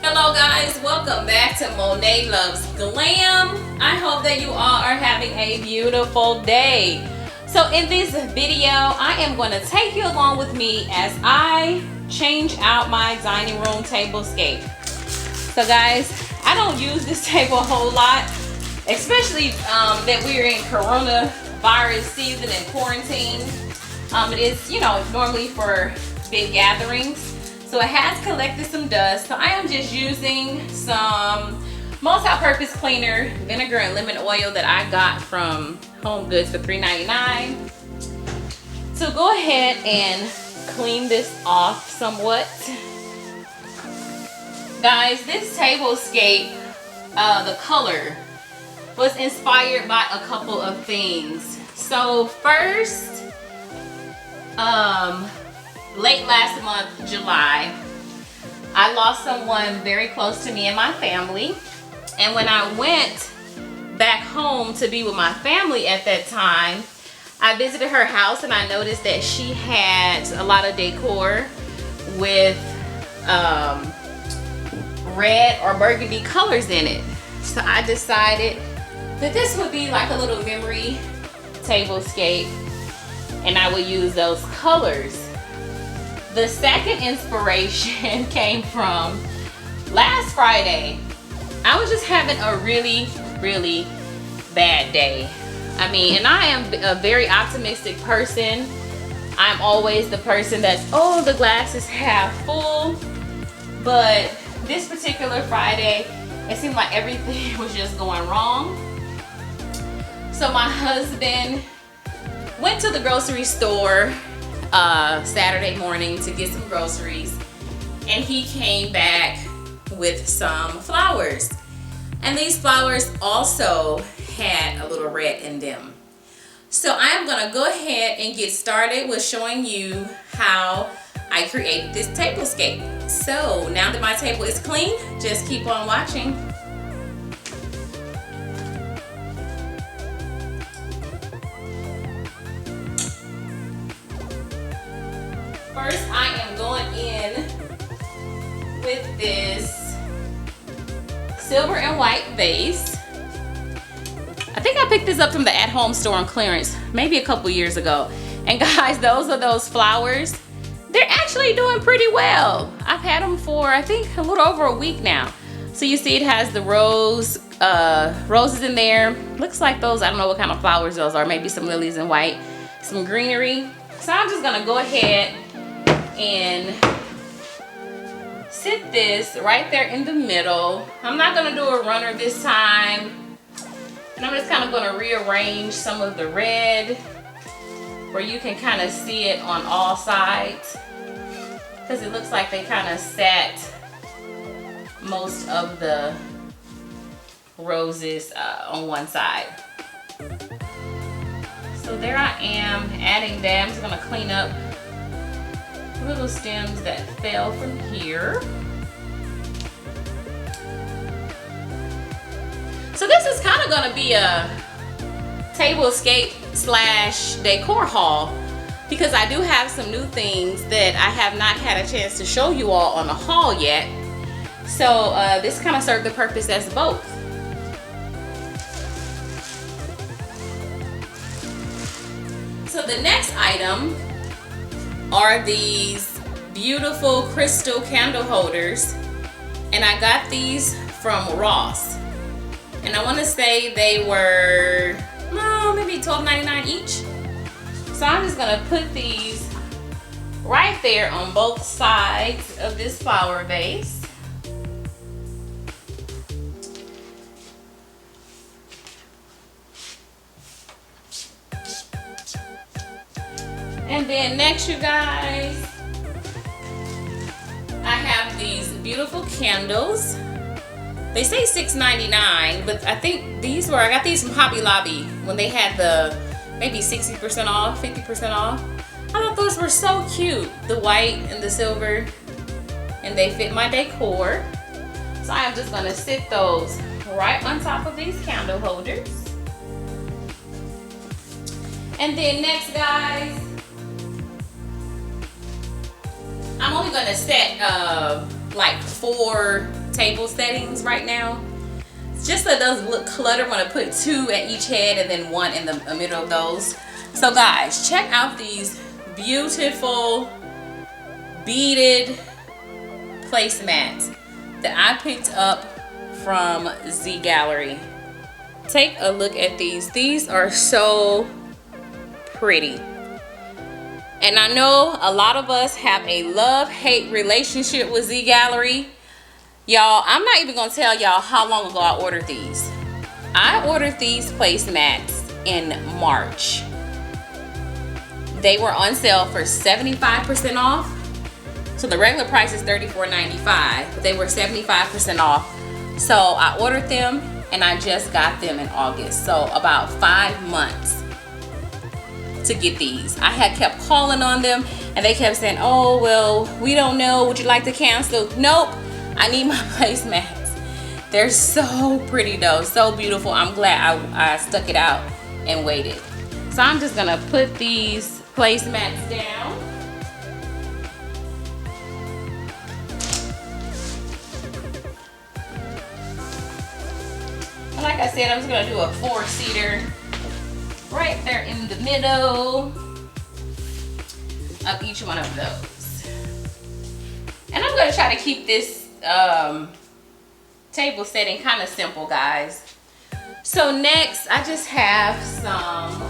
Hello guys, welcome back to Monet Loves Glam. I hope that you all are having a beautiful day. So in this video, I am going to take you along with me as I change out my dining room tablescape. So guys, I don't use this table a whole lot, especially that we're in coronavirus season and quarantine. It is, normally for big gatherings. So it has collected some dust. So I am just using some multi-purpose cleaner, vinegar and lemon oil that I got from Home Goods for $3.99. So go ahead and clean this off somewhat. Guys, this tablescape, the color was inspired by a couple of things. So first, late last month, July, I lost someone very close to me and my family. And when I went back home to be with my family at that time, I visited her house and I noticed that she had a lot of decor with red or burgundy colors in it. So I decided that this would be like a little memory tablescape and I would use those colors. The second inspiration came from last Friday. I was just having a really, really bad day. I mean, and I am a very optimistic person. I'm always the person that's, oh, the glass is half full. But this particular Friday, it seemed like everything was just going wrong. So my husband went to the grocery store Saturday morning to get some groceries, and he came back with some flowers, and these flowers also had a little red in them. So I'm gonna go ahead and get started with showing you how I created this tablescape. So now that my table is clean, just keep on watching. First, I am going in with this silver and white vase. I think I picked this up from the at-home store on clearance maybe a couple years ago. And guys, those are those flowers. They're actually doing pretty well. I've had them for, I think, a little over a week now. So you see it has the roses in there. Looks like those, I don't know what kind of flowers those are. Maybe some lilies in white, some greenery. So I'm just gonna go ahead and sit this right there in the middle. I'm not gonna do a runner this time. And I'm just kind of gonna rearrange some of the red where you can kind of see it on all sides, because it looks like they kind of sat most of the roses on one side. So there I am adding that. I'm just gonna clean up little stems that fell from here. So this is kind of going to be a tablescape slash decor haul, because I do have some new things that I have not had a chance to show you all on a haul yet. So this kind of served the purpose as both. So the next item are these beautiful crystal candle holders, and I got these from Ross, and I want to say they were maybe $12.99 each. So I'm just gonna put these right there on both sides of this flower vase. And then next, you guys, I have these beautiful candles. They say $6.99, but I think I got these from Hobby Lobby when they had the maybe 60% off, 50% off. I thought those were so cute, the white and the silver, and they fit my decor. So I'm just gonna sit those right on top of these candle holders. And then next, guys, I'm only gonna set like 4 table settings right now. Just so it doesn't look cluttered, I'm gonna put 2 at each head and then 1 in the middle of those. So guys, check out these beautiful beaded placemats that I picked up from Z Gallery. Take a look at these. These are so pretty. And I know a lot of us have a love-hate relationship with Z Gallery. Y'all, I'm not even gonna tell y'all how long ago I ordered these. I ordered these placemats in March. They were on sale for 75% off. So the regular price is $34.95, but they were 75% off. So I ordered them and I just got them in August. So about 5 months to get these. I had kept calling on them and they kept saying, oh, well, we don't know. Would you like to cancel? Nope. I need my placemats. They're so pretty though, so beautiful. I'm glad I stuck it out and waited. So I'm just gonna put these placemats down. And like I said, I'm just gonna do a 4-seater right there in the middle of each one of those. And I'm gonna try to keep this table setting kind of simple, guys. So next I just have some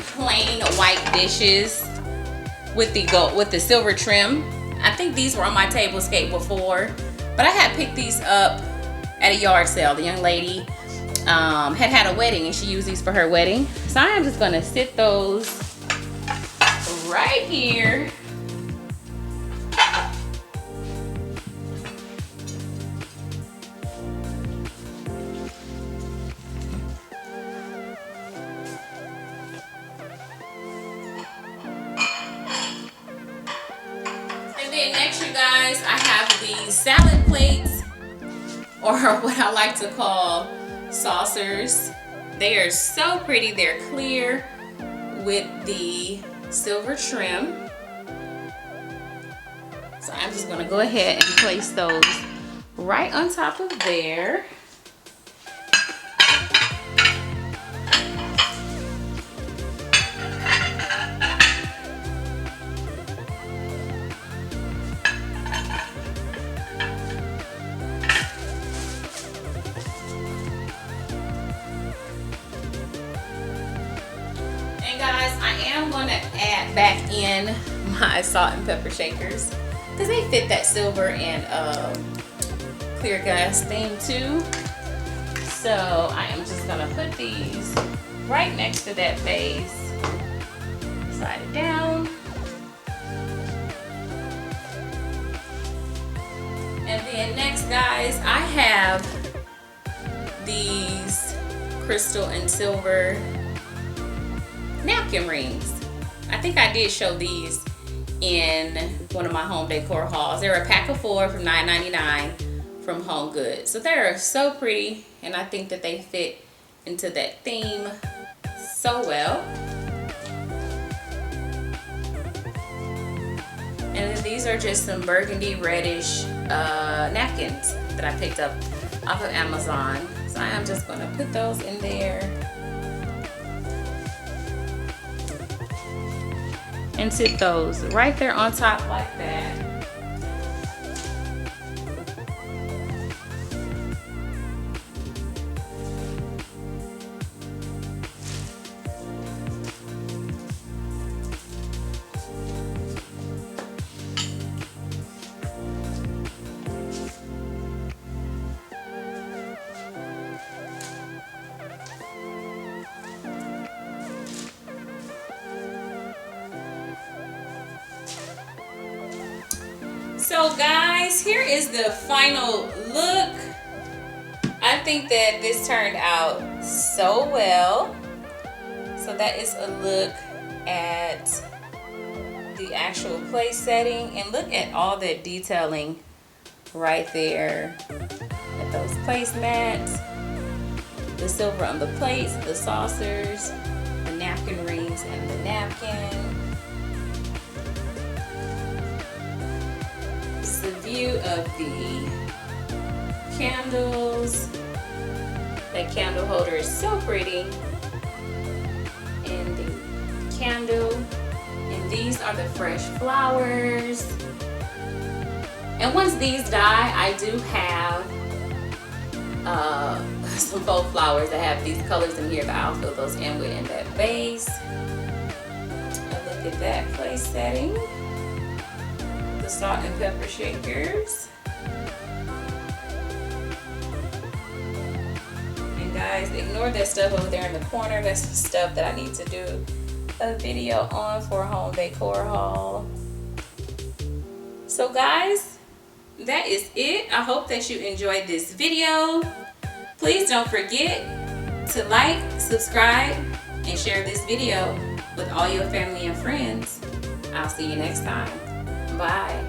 plain white dishes with the silver trim. I think these were on my table scape before, but I had picked these up at a yard sale. The young lady had a wedding and she used these for her wedding. So I'm just gonna sit those right here. And then next, you guys, I have these salad plates, or what I like to call saucers. They are so pretty. They're clear with the silver trim. So I'm just gonna go ahead and place those right on top of there. I'm going to add back in my salt and pepper shakers because they fit that silver and clear glass theme too. So I am just going to put these right next to that vase, slide it down, and then next, guys, I have these crystal and silver napkin rings. I think I did show these in one of my home decor hauls. They're a pack of 4 from $9.99 from Home Goods. So they're so pretty, and I think that they fit into that theme so well. And then these are just some burgundy reddish napkins that I picked up off of Amazon. So I am just going to put those in there and sit those right there on top like that. So guys, here is the final look. I think that this turned out so well. So that is a look at the actual place setting, and look at all the detailing right there at those placemats. the silver on the plates, the saucers, the napkin rings, and the napkin. This is the view of the candles. That candle holder is so pretty. And the candle. And these are the fresh flowers. And once these die, I do have some faux flowers that have these colors in here that I'll fill those in with in that vase. And look at that place setting. The salt and pepper shakers. And guys, ignore that stuff over there in the corner. That's the stuff that I need to do a video on for a home decor haul. So guys, that is it. I hope that you enjoyed this video. Please don't forget to like, subscribe, and share this video with all your family and friends. I'll see you next time. Bye.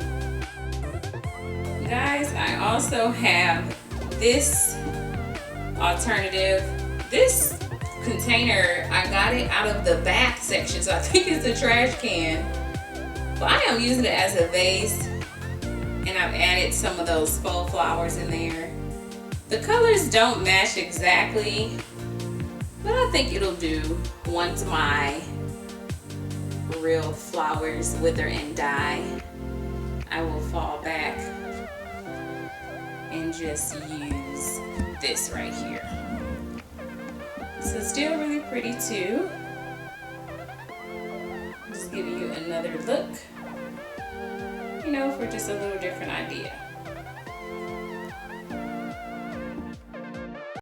Guys, I also have this alternative. This container, I got it out of the bath section, so I think it's a trash can. But I am using it as a vase, and I've added some of those faux flowers in there. The colors don't match exactly, but I think it'll do once my real flowers wither and die. I will fall back and just use this right here. So still really pretty too. Just giving you another look, you know, for just a little different idea.